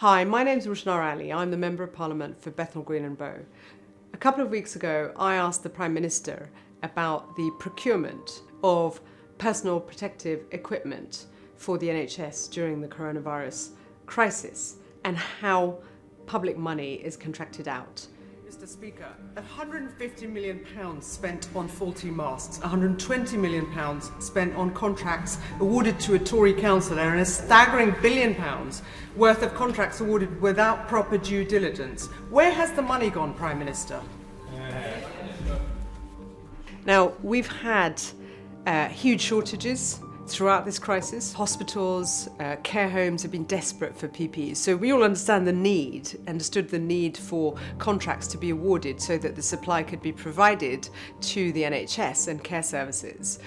Hi, my name's Rushanara. I'm the Member of Parliament for Bethnal Green and Bow. A couple of weeks ago, I asked the Prime Minister about the procurement of personal protective equipment for the NHS during the coronavirus crisis and how public money is contracted out. Mr. Speaker, £150 million spent on faulty masts, £120 million spent on contracts awarded to a Tory councillor, and a staggering £1 billion worth of contracts awarded without proper due diligence. Where has the money gone, Prime Minister? Now, we've had huge shortages throughout this crisis. Hospitals, care homes have been desperate for PPEs. So we all understood the need for contracts to be awarded so that the supply could be provided to the NHS and care services.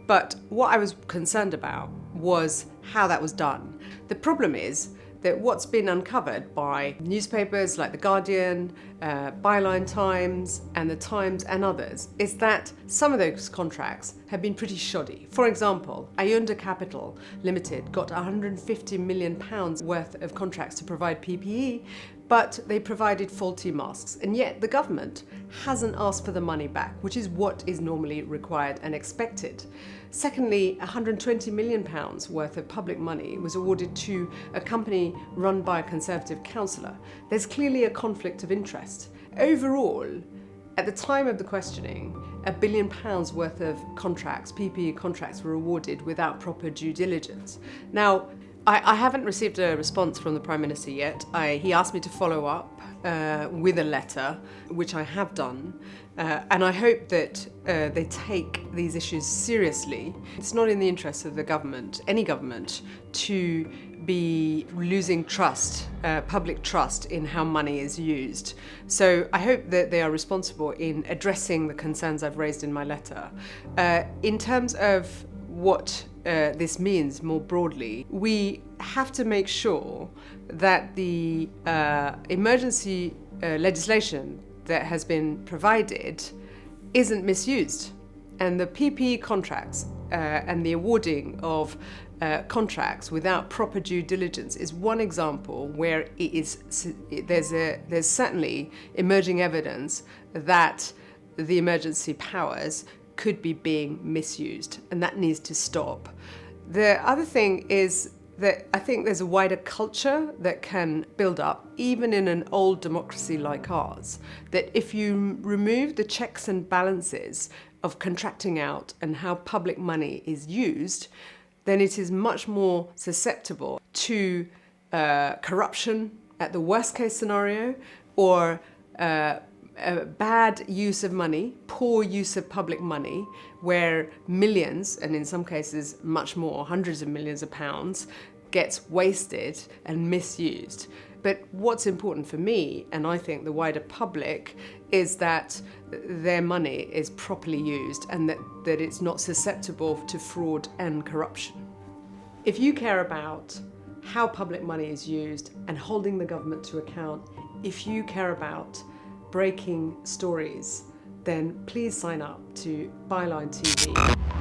But what I was concerned about was how that was done. The problem is that what's been uncovered by newspapers like The Guardian, Byline Times and The Times and others is that some of those contracts have been pretty shoddy. For example, Ayunda Capital Limited got £150 million worth of contracts to provide PPE, but they provided faulty masks, and yet the government hasn't asked for the money back, which is what is normally required and expected. Secondly, £120 million worth of public money was awarded to a company run by a Conservative councillor. There's clearly a conflict of interest. Overall, at the time of the questioning, £1 billion worth of contracts, PPE contracts, were awarded without proper due diligence. Now, I haven't received a response from the Prime Minister yet. He asked me to follow up with a letter, which I have done, and I hope that they take these issues seriously. It's not in the interest of the government, any government, to be losing trust, public trust in how money is used. So I hope that they are responsible in addressing the concerns I've raised in my letter. In terms of what this means more broadly, we have to make sure that the emergency legislation that has been provided isn't misused. And the PPE contracts and the awarding of contracts without proper due diligence is one example where there's certainly emerging evidence that the emergency powers could be being misused, and that needs to stop. The other thing is that I think there's a wider culture that can build up, even in an old democracy like ours, that if you remove the checks and balances of contracting out and how public money is used, then it is much more susceptible to corruption at the worst case scenario, or bad use of money, poor use of public money, where millions, and in some cases much more, hundreds of millions of pounds, gets wasted and misused. But what's important for me, and I think the wider public, is that their money is properly used and that it's not susceptible to fraud and corruption. If you care about how public money is used and holding the government to account, if you care about breaking stories, then please sign up to Byline TV.